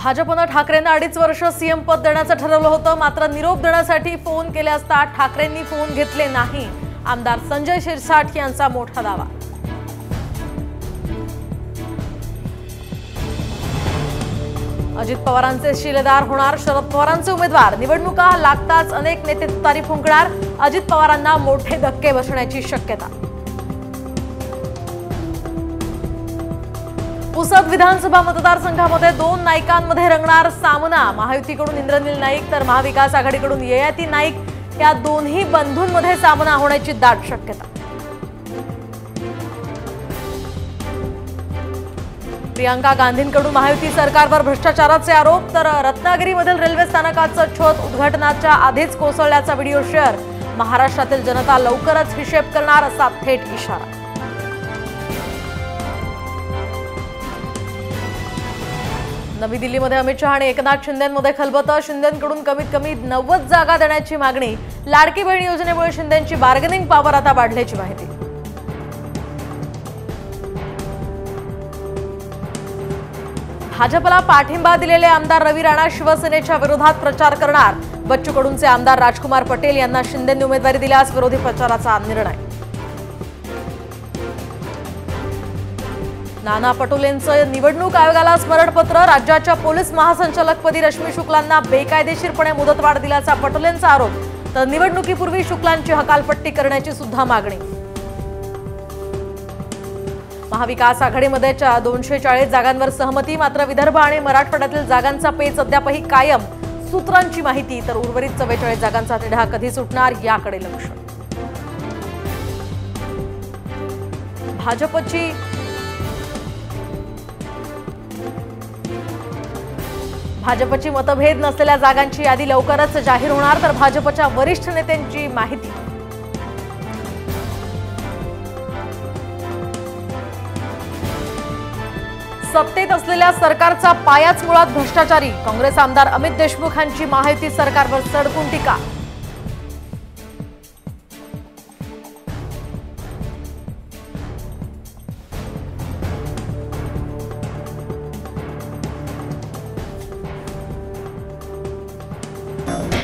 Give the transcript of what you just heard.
भाजपनं ठाकरेंना 2.5 वर्ष सीएम पद देण्याचं ठरवलं होतं, मात्र निरोप देण्यासाठी फोन केले असता ठाकरेंनी फोन घेतले नाही। आमदार संजय शिरसाट यांचा मोठा दावा। अजित पवारांचे शिलेदार होणार शरद पवारांचे उमेदवार। निवडणुका लागताच अनेक नेते तुतारी फुंकणार। अजित पवारांना मोठे धक्के बसण्याची शक्यता। पुसद विधानसभा मतदारसंघामध्ये 2 नायकांमध्ये रंगणार सामना। महायुतीकडून इंद्रनील नाईक तर महाविकास आघाडीकडून ययाती नाईक या दोन्ही बंधूंमध्ये सामना होण्याची दाट शक्यता। प्रियंका गांधींकडून महायुती सरकारवर भ्रष्टाचाराचे आरोप तर रत्नागिरीमधील रेल्वे स्थानकाचं छत उद्घाटनाच्या आधीच कोसळल्याचा व्हिडिओ शेअर। महाराष्ट्रातील जनता लवकरच हिशेब करणार असा थेट इशारा। नवी दिल्लीमध्ये अमित शहा आणि एकनाथ शिंदेंमध्ये खलबतं। शिंदेंकडून कमीत कमी 90 जागा देण्याची मागणी। लाडकी बहीण योजनेमुळे शिंदेंची बार्गेनिंग पॉवर आता वाढल्याची माहिती। भाजपला पाठिंबा दिलेले आमदार रवी राणा शिवसेनेच्या विरोधात प्रचार करणार। बच्चू कडूंचे आमदार राजकुमार पटेल यांना शिंदेंनी उमेदवारी दिल्यास विरोधी प्रचाराचा निर्णय। नाना पटोलेंचं निवडणूक आयोगाला स्मरणपत्र। राज्याच्या पोलीस महासंचालकपदी रश्मी शुक्लांना बेकायदेशीरपणे मुदतवाढ दिल्याचा पटोलेंचा आरोप तर निवडणुकीपूर्वी शुक्लांची हकालपट्टी करण्याची सुद्धा मागणी। महाविकास आघाडीमध्ये 240 जागांवर सहमती, मात्र विदर्भ आणि मराठवाड्यातील जागांचा पेच अद्यापही कायम। सूत्रांची माहिती तर उर्वरित 44 जागांचा तिढा कधी सुटणार याकडे लक्ष। भाजपची मतभेद नसलेल्या जागांची यादी लवकरच जाहीर होणार तर भाजपच्या वरिष्ठ नेत्यांची माहिती। सत्तेत असलेल्या सरकारचा पायाच मुळात भ्रष्टाचारी। काँग्रेस आमदार अमित देशमुख यांची महायुती सरकारवर सडकून टीका।